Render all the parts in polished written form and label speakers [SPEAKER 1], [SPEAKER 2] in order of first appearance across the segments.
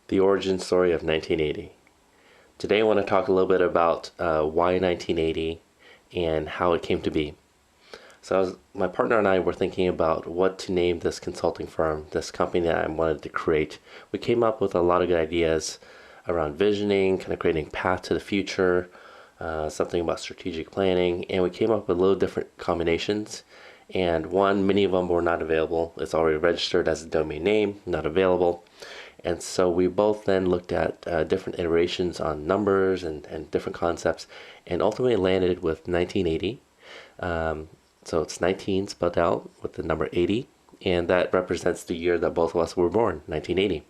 [SPEAKER 1] The origin story of 1980. Today I want to talk a little bit about why 1980 and how it came to be. My partner and I were thinking about what to name this consulting firm, this company that I wanted to create. We came up with a lot of good ideas around visioning, kind of creating path to the future, something about strategic planning, and we came up with a little different combinations. And many of them were not available. It's already registered as a domain name, not available. And so we both then looked at different iterations on numbers and different concepts, and ultimately landed with 1980. So it's 19 spelled out with the number 80, and that represents the year that both of us were born, 1980.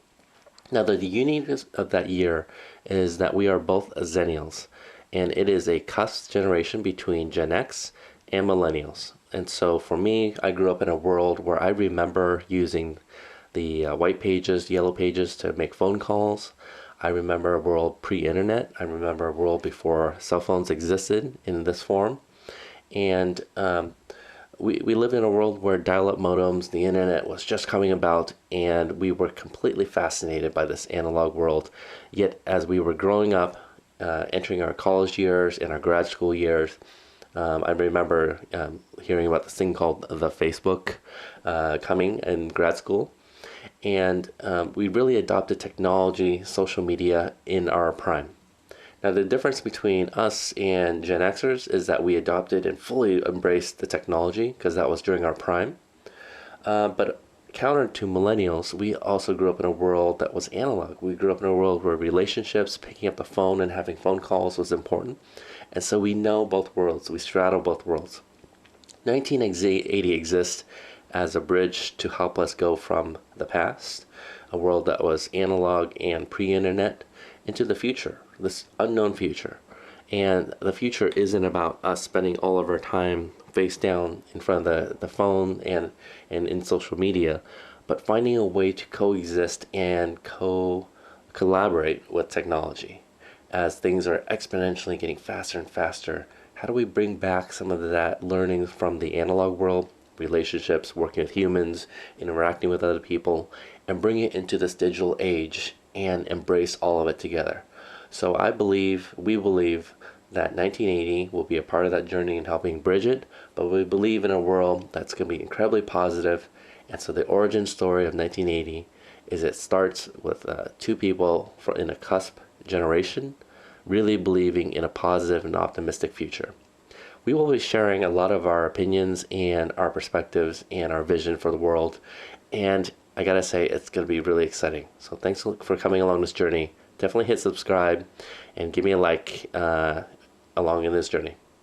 [SPEAKER 1] Now, the uniqueness of that year is that we are both Zennials, and it is a cusp generation between Gen X and Millennials. And so for me, I grew up in a world where I remember using the white pages, yellow pages to make phone calls. I remember a world pre-internet. I remember a world before cell phones existed in this form. And we lived in a world where dial-up modems, the internet was just coming about, and we were completely fascinated by this analog world. Yet as we were growing up, entering our college years and our grad school years, I remember hearing about this thing called the Facebook coming in grad school. And we really adopted technology, social media in our prime. Now, the difference between us and Gen Xers is that we adopted and fully embraced the technology because that was during our prime. But counter to millennials, we also grew up in a world that was analog. We grew up in a world where relationships, picking up the phone and having phone calls was important. And so we know both worlds. We straddle both worlds. 1980 exists as a bridge to help us go from the past, a world that was analog and pre-internet, into the future, this unknown future. And the future isn't about us spending all of our time face down in front of the phone and in social media, but finding a way to coexist and collaborate with technology. As things are exponentially getting faster and faster, how do we bring back some of that learning from the analog world, relationships, working with humans, interacting with other people, and bring it into this digital age and embrace all of it together? So we believe that 1980 will be a part of that journey in helping bridge it, but we believe in a world that's going to be incredibly positive. And so the origin story of 1980 is it starts with two people in a cusp generation really believing in a positive and optimistic future. We will be sharing a lot of our opinions and our perspectives and our vision for the world. And I gotta say, it's gonna be really exciting. So thanks for coming along this journey. Definitely hit subscribe and give me a like along in this journey.